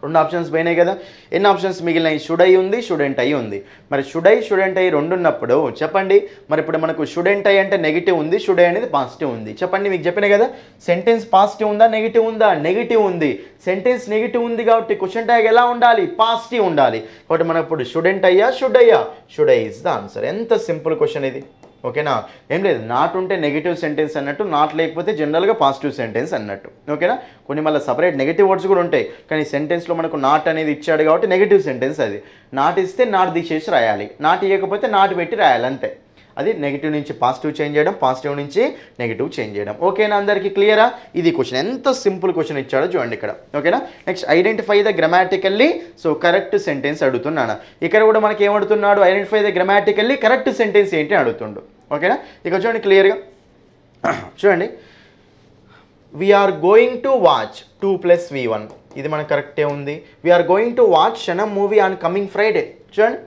2 ఆప్షన్స్ పోయినాయి కదా. ఎన్ని ఆప్షన్స్ మిగిలినాయి, షుడ్ అయి ఉంది, షుడెంట్ అయి ఉంది. మరి షుడ్ అయి షుడెంట్ అయి 2 ఉన్నప్పుడు చెప్పండి, మరి ఇప్పుడు మనకు షుడెంట్ అయి అంటే నెగిటివ్ ఉంది, షుడ్ అయి అనేది పాజిటివ్ ఉంది. చెప్పండి, మీకు చెప్పిన కదా సెంటెన్స్ పాజిటివ్ ఉందా, నెగిటివ్ ఉందా, నెగిటివ్ ఉంది. సెంటెన్స్ నెగిటివ్ ఉంది కాబట్టి క్వశ్చన్ ట్యాగ్ ఎలా ఉండాలి, పాజిటివ్ ఉండాలి. కాబట్టి మనం ఇప్పుడు షుడెంట్ అయ్యా, షుడ్ అయ్యా, షుడ్ అయి ఇస్ ద ఆన్సర్. ఎంత సింపుల్ క్వశ్చన్ ఇది, ఓకేనా. ఏం లేదు, నాట్ ఉంటే నెగిటివ్ సెంటెన్స్ అన్నట్టు, నాట్ లేకపోతే జనరల్గా పాజిటివ్ సెంటెన్స్ అన్నట్టు, ఓకేనా. కొన్ని మళ్ళీ సపరేట్ నెగిటివ్ వర్డ్స్ కూడా ఉంటాయి, కానీ సెంటెన్స్లో మనకు నాట్ అనేది ఇచ్చాడు కాబట్టి నెగిటివ్ సెంటెన్స్ అది. నాట్ ఇస్తే నాట్ తీసేసి రాయాలి, నాట్ ఇవ్వకపోతే నాట్ పెట్టి రాయాలి, అంతే. అది నెగిటివ్ నుంచి పాజిటివ్ చేంజ్ చేయడం, పాజిటివ్ నుంచి నెగిటివ్ చేంజ్ చేయడం, ఓకేనా. అందరికీ క్లియరా. ఇది క్వశ్చన్, ఎంత సింపుల్ క్వశ్చన్ ఇచ్చాడో చూడండి ఇక్కడ, ఓకేనా. Next identify the grammatically so correct sentence అడుగుతున్నాను. ఇక్కడ కూడా మనకి ఏం అడుగుతున్నాడు, identify the grammatically correct sentence ఏంటి అడుగుతుండు, ఓకేనా. ఇక చూడండి క్లియర్గా చూడండి, we are going to watch 2 + V1, ఇది మనకు కరెక్టే ఉంది. వీఆర్ గోయింగ్ టు వాచ్ క్షణం మూవీ ఆన్ కమింగ్ ఫ్రైడే. చూడండి,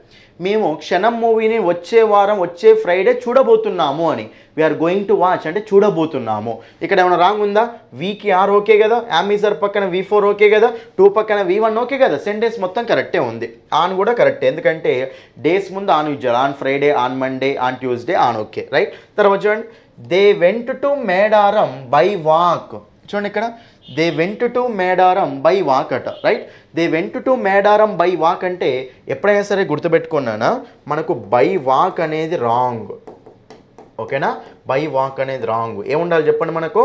మేము క్షణం మూవీని వచ్చే వారం వచ్చే ఫ్రైడే చూడబోతున్నాము అని. వీఆర్ గోయింగ్ టు వాచ్ అంటే చూడబోతున్నాము. ఇక్కడ ఏమైనా రాంగ్ ఉందా, వీకి ఆర్ ఓకే కదా, యామిజర్ పక్కన V4 ఓకే కదా, 2 పక్కన V1 ఓకే కదా, సెంటెన్స్ మొత్తం కరెక్టే ఉంది. ఆన్ కూడా కరెక్టే, ఎందుకంటే డేస్ ముందు ఆన్ యూజ్ చేయాలి, on Friday, on Monday, on Tuesday, on okay, right. తర్వాత చూడండి, they went to Medaram by walk. చూడండి ఇక్కడ they went to Medaram by walk అట, right. They went to Medaram by walk అంటే ఎప్పుడైనా సరే గుర్తుపెట్టుకున్నానా, మనకు బై వాక్ అనేది రాంగ్, ఓకేనా. బై వాక్ అనేది రాంగ్. ఏముండాలి చెప్పండి, మనకు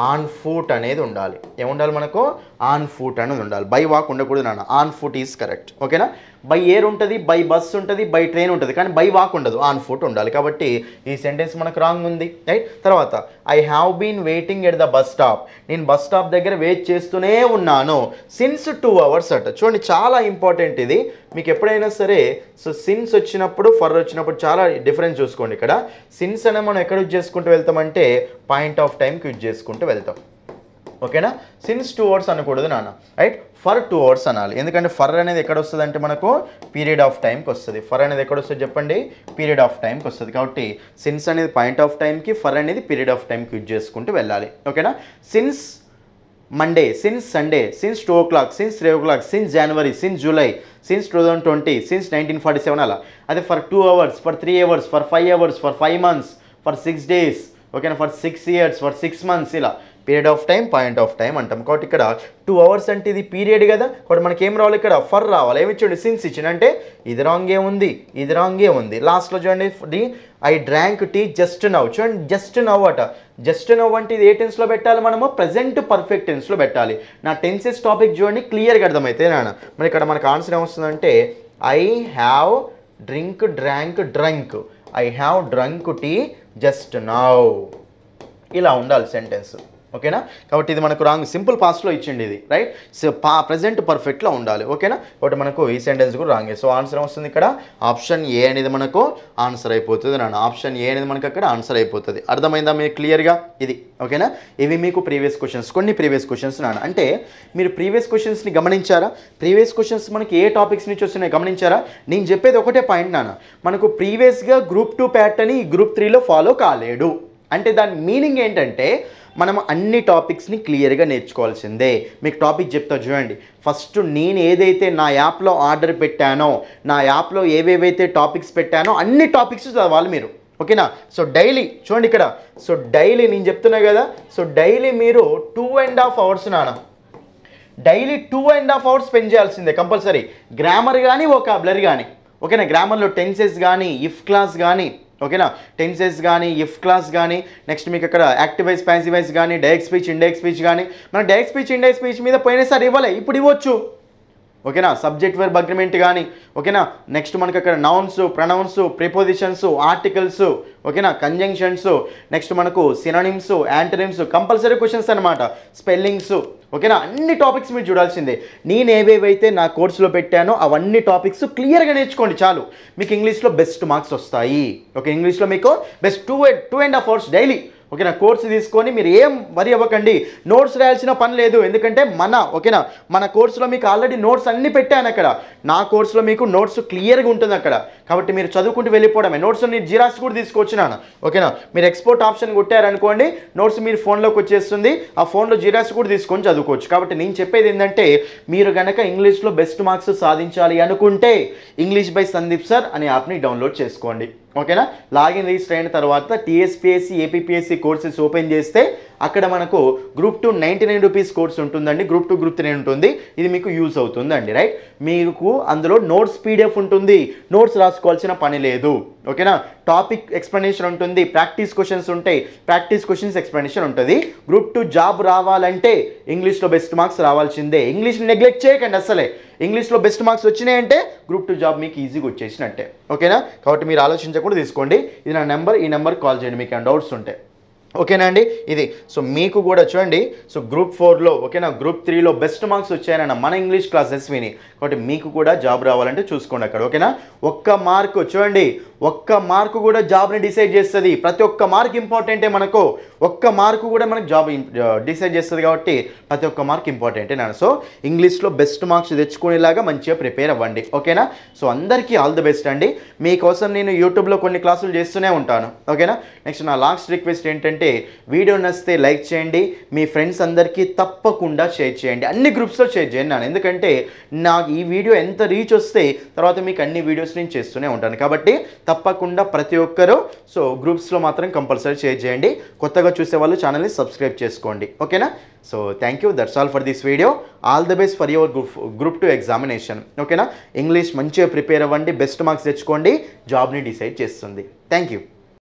ఆన్ ఫుట్ అనేది ఉండాలి. ఏముండాలి మనకు, ఆన్ ఫుట్ అనేది ఉండాలి. బై వాక్ ఉండకూడదు నాన్న, ఆన్ ఫుట్ ఈజ్ కరెక్ట్, ఓకేనా. బై ఎయిర్ ఉంటుంది, బై బస్ ఉంటుంది, బై ట్రైన్ ఉంటుంది, కానీ బై వాక్ ఉండదు, ఆన్ ఫుట్ ఉండాలి. కాబట్టి ఈ సెంటెన్స్ మనకు రాంగ్ ఉంది, రైట్. తర్వాత I have been waiting at the bus stop, నేను బస్ స్టాప్ దగ్గర వెయిట్ చేస్తూనే ఉన్నాను సిన్స్ 2 hours అట. చూడండి, చాలా ఇంపార్టెంట్ ఇది మీకు ఎప్పుడైనా సరే. సో సిన్స్ వచ్చినప్పుడు, ఫర్ వచ్చినప్పుడు చాలా డిఫరెన్స్ చూసుకోండి. ఇక్కడ సిన్స్ అనే మనం ఎక్కడ యూజ్ చేసుకుంటూ వెళ్తామంటే పాయింట్ ఆఫ్ టైంకి యూజ్ చేసుకుంటూ వెళ్తాం, ఓకేనా. సిన్స్ 2 hours అనకూడదు నాన్న, రైట్. ఫర్ 2 hours అనాలి. ఎందుకంటే ఫర్ అనేది ఎక్కడ వస్తుంది అంటే మనకు పీరియడ్ ఆఫ్ టైంకి వస్తుంది. ఫర్ అనేది ఎక్కడ వస్తుంది చెప్పండి, పీరియడ్ ఆఫ్ టైంకి వస్తుంది. కాబట్టి సిన్స్ అనేది పాయింట్ ఆఫ్ టైంకి, ఫర్ అనేది పీరియడ్ ఆఫ్ టైంకి యూజ్ చేసుకుంటూ వెళ్ళాలి, ఓకేనా. Since Monday, since Sunday, since 2 o'clock, since 3 o'clock, since January, since July, since 2020, since 1947 అలా. అదే for 2 hours, for 3 hours, for 5 hours, for 5 months, for 6 days, ఓకేనా, ఫర్ 6 years, ఫర్ 6 months, ఇలా period of time, point of time అంటాం. కాబట్టి ఇక్కడ 2 hours అంటే ఇది period కదా, కాబట్టి మనకి ఏం రావాలి, ఇక్కడ ఫర్ రావాలి. ఏమి ఇచ్చాడు, సిన్స్ ఇచ్చిండు, అంటే ఇది రాంగే ఉంది, ఇది రాంగే ఉంది. లాస్ట్లో చూడండి, I drank tea just now. చూడండి, జస్ట్ నవ్ అట. జస్ట్ నవ్ అంటే ఇది ఏ టెన్స్లో పెట్టాలి, మనము ప్రజెంట్ పర్ఫెక్ట్ టెన్స్లో పెట్టాలి. నా టెన్సెస్ టాపిక్ చూడండి, క్లియర్గా అర్థమైతే నాన్న. మరి ఇక్కడ మనకు ఆన్సర్ ఏమొస్తుందంటే I have drink, drank, drunk. I have drunk tea just now, ఇలా ఉండాలి సెంటెన్స్, ఓకేనా. కాబట్టి ఇది మనకు రాంగ్, సింపుల్ పాస్ట్లో ఇచ్చిండి ఇది, రైట్. సో ప్రజెంట్ పర్ఫెక్ట్లో ఉండాలి, ఓకేనా. కాబట్టి మనకు ఈ సెంటెన్స్ కూడా రాంగే. సో ఆన్సర్ వస్తుంది ఇక్కడ ఆప్షన్ ఏ అనేది మనకు ఆన్సర్ అయిపోతుంది నాన్న. ఆప్షన్ ఏ అనేది మనకు అక్కడ ఆన్సర్ అయిపోతుంది. అర్థమైందా మీకు క్లియర్గా ఇది, ఓకేనా. ఇవి మీకు ప్రీవియస్ క్వశ్చన్స్, కొన్ని ప్రీవియస్ క్వశ్చన్స్ నాన్న. అంటే మీరు ప్రీవియస్ క్వశ్చన్స్ని గమనించారా? ప్రీవియస్ క్వశ్చన్స్ మనకి ఏ టాపిక్స్ నుంచి వస్తున్నాయి గమనించారా? నేను చెప్పేది ఒకటే పాయింట్ నాన్న, మనకు ప్రీవియస్గా గ్రూప్ 2 ప్యాటర్న్ ఈ గ్రూప్ 3లో ఫాలో కాలేడు అంటే దాని మీనింగ్ ఏంటంటే మనం అన్ని టాపిక్స్ని క్లియర్గా నేర్చుకోవాల్సిందే. మీకు టాపిక్ చెప్తా చూడండి. ఫస్ట్ నేను ఏదైతే నా యాప్లో ఆర్డర్ పెట్టానో, నా యాప్లో ఏవేవైతే టాపిక్స్ పెట్టానో అన్ని టాపిక్స్ చదవాలి మీరు, ఓకేనా. సో డైలీ చూడండి ఇక్కడ, సో డైలీ నేను చెప్తున్నా కదా, సో డైలీ మీరు 2.5 hours నాన్న, డైలీ 2.5 hours స్పెండ్ చేయాల్సిందే కంపల్సరీ. గ్రామర్ కానీ వొకాబులరీ కానీ, ఓకేనా. గ్రామర్లో టెన్సెస్ కానీ, ఇఫ్ క్లాస్ కానీ, ఓకేనా, టెన్సెస్ కానీ, ఇఫ్ క్లాస్ కానీ, నెక్స్ట్ మీకు అక్కడ యాక్టివ్ వైజ్, ప్యాసివ్ వైజ్ కానీ, డైరెక్ట్ స్పీచ్, ఇండైరెక్ట్ స్పీచ్ కానీ. మనం డైరెక్ట్ స్పీచ్, ఇండైరెక్ట్ స్పీచ్ మీద పోయినసారి ఇవ్వలే, ఇప్పుడు ఇవ్వచ్చు, ఓకేనా. సబ్జెక్ట్ వర్బ్ అగ్రిమెంట్ కానీ, ఓకేనా. నెక్స్ట్ మనకి అక్కడ నౌన్స్, ప్రొనౌన్స్, ప్రిపోజిషన్స్, ఆర్టికల్స్, ఓకేనా, కంజంక్షన్స్, నెక్స్ట్ మనకు సినోనిమ్స్, యాంటోనిమ్స్, కంపల్సరీ క్వశ్చన్స్ అనమాట, స్పెల్లింగ్స్, ఓకేనా. అన్ని టాపిక్స్ మీరు చూడాల్సిందే. నేను ఏవేవైతే నా కోర్సులో పెట్టానో అవన్నీ టాపిక్స్ క్లియర్గా నేర్చుకోండి చాలు, మీకు ఇంగ్లీష్లో బెస్ట్ మార్క్స్ వస్తాయి. ఓకే, ఇంగ్లీష్లో మీకు బెస్ట్ 2.5 hours డైలీ, ఓకేనా. కోర్సు తీసుకొని మీరు ఏం వరి అవ్వకండి, నోట్స్ రాయాల్సిన పని లేదు. ఎందుకంటే ఓకేనా, మన కోర్సులో మీకు ఆల్రెడీ నోట్స్ అన్నీ పెట్టాను అక్కడ. నా కోర్సులో మీకు నోట్స్ క్లియర్గా ఉంటుంది అక్కడ, కాబట్టి మీరు చదువుకుంటూ వెళ్ళిపోవడమే. నోట్స్ మీరు జిరాక్స్ కూడా తీసుకొచ్చినాను, ఓకేనా. మీరు ఎక్స్పోర్ట్ ఆప్షన్ కొట్టారనుకోండి, నోట్స్ మీరు ఫోన్లోకి వచ్చేస్తుంది, ఆ ఫోన్లో జిరాక్స్ కూడా తీసుకొని చదువుకోవచ్చు. కాబట్టి నేను చెప్పేది ఏంటంటే, మీరు కనుక ఇంగ్లీష్లో బెస్ట్ మార్క్స్ సాధించాలి అనుకుంటే ఇంగ్లీష్ బై సందీప్ సార్ అనే యాప్ని డౌన్లోడ్ చేసుకోండి, ఓకేనా. లాగిన్ రిజిస్టర్ అయిన తర్వాత టీఎస్పీఎస్సీ, ఏపీపీఎస్సీ కోర్సెస్ ఓపెన్ చేస్తే అక్కడ మనకు గ్రూప్ 2 99 రూపీస్ కోర్స్ ఉంటుందండి, గ్రూప్ 2 గ్రూప్ 3 ఉంటుంది. ఇది మీకు యూజ్ అవుతుందండి, రైట్. మీకు అందులో నోట్స్ పీడిఎఫ్ ఉంటుంది, నోట్స్ రాసుకోవాల్సిన పని లేదు, ఓకేనా. టాపిక్ ఎక్స్ప్లెనేషన్ ఉంటుంది, ప్రాక్టీస్ క్వశ్చన్స్ ఉంటాయి, ప్రాక్టీస్ క్వశ్చన్స్ ఎక్స్ప్లెనేషన్ ఉంటుంది. గ్రూప్ 2 జాబ్ రావాలంటే ఇంగ్లీష్లో బెస్ట్ మార్క్స్ రావాల్సిందే. ఇంగ్లీష్ని నెగ్లెక్ట్ చేయకండి అసలే. ఇంగ్లీష్లో బెస్ట్ మార్క్స్ వచ్చినాయంటే గ్రూప్ 2 జాబ్ మీకు ఈజీగా వచ్చేసినట్టే, ఓకేనా. కాబట్టి మీరు ఆలోచించకుండా తీసుకోండి. ఇది నా నెంబర్, ఈ నెంబర్ కాల్ చేయండి మీకు ఏమైనా డౌట్స్ ఉంటే, ఓకేనా అండి. ఇది సో మీకు కూడా చూడండి, సో గ్రూప్ 4లో, ఓకేనా, గ్రూప్ 3లో బెస్ట్ మార్క్స్ వచ్చాయన్న మన ఇంగ్లీష్ క్లాసెస్ విని. కాబట్టి మీకు కూడా జాబ్ రావాలంటే చూసుకోండి అక్కడ, ఓకేనా. ఒక్క మార్కు చూడండి, ఒక్క మార్కు కూడా జాబ్ని డిసైడ్ చేస్తుంది. ప్రతి ఒక్క మార్క్ ఇంపార్టెంటే మనకు, ఒక్క మార్కు కూడా మనకు జాబ్ డిసైడ్ చేస్తుంది. కాబట్టి ప్రతి ఒక్క మార్క్ ఇంపార్టెంటే నాన్న. సో ఇంగ్లీష్లో బెస్ట్ మార్క్స్ తెచ్చుకునేలాగా మంచిగా ప్రిపేర్ అవ్వండి, ఓకేనా. సో అందరికీ ఆల్ ది బెస్ట్ అండి. మీకోసం నేను యూట్యూబ్లో కొన్ని క్లాసులు చేస్తూనే ఉంటాను, ఓకేనా. నెక్స్ట్ నా లాస్ట్ రిక్వెస్ట్ ఏంటంటే, వీడియో నచ్చితే లైక్ చేయండి, మీ ఫ్రెండ్స్ అందరికీ తప్పకుండా షేర్ చేయండి, అన్ని గ్రూప్స్లో షేర్ చేయండి నాన్న. ఎందుకంటే నాకు ఈ వీడియో ఎంత రీచ్ వస్తే తర్వాత మీకు అన్ని వీడియోస్ నేను చేస్తూనే ఉంటాను. కాబట్టి తప్పకుండా ప్రతి ఒక్కరూ సో గ్రూప్స్లో మాత్రం కంపల్సరీ షేర్ చేయండి. కొత్తగా చూసే వాళ్ళు ఛానల్ని సబ్స్క్రైబ్ చేసుకోండి, ఓకేనా. So thank you, that's all for this video. All the best for your group 2 examination, ఓకేనా. ఇంగ్లీష్ మంచిగా ప్రిపేర్ అవ్వండి, బెస్ట్ మార్క్స్ తెచ్చుకోండి, జాబ్ని డిసైడ్ చేస్తుంది. Thank you.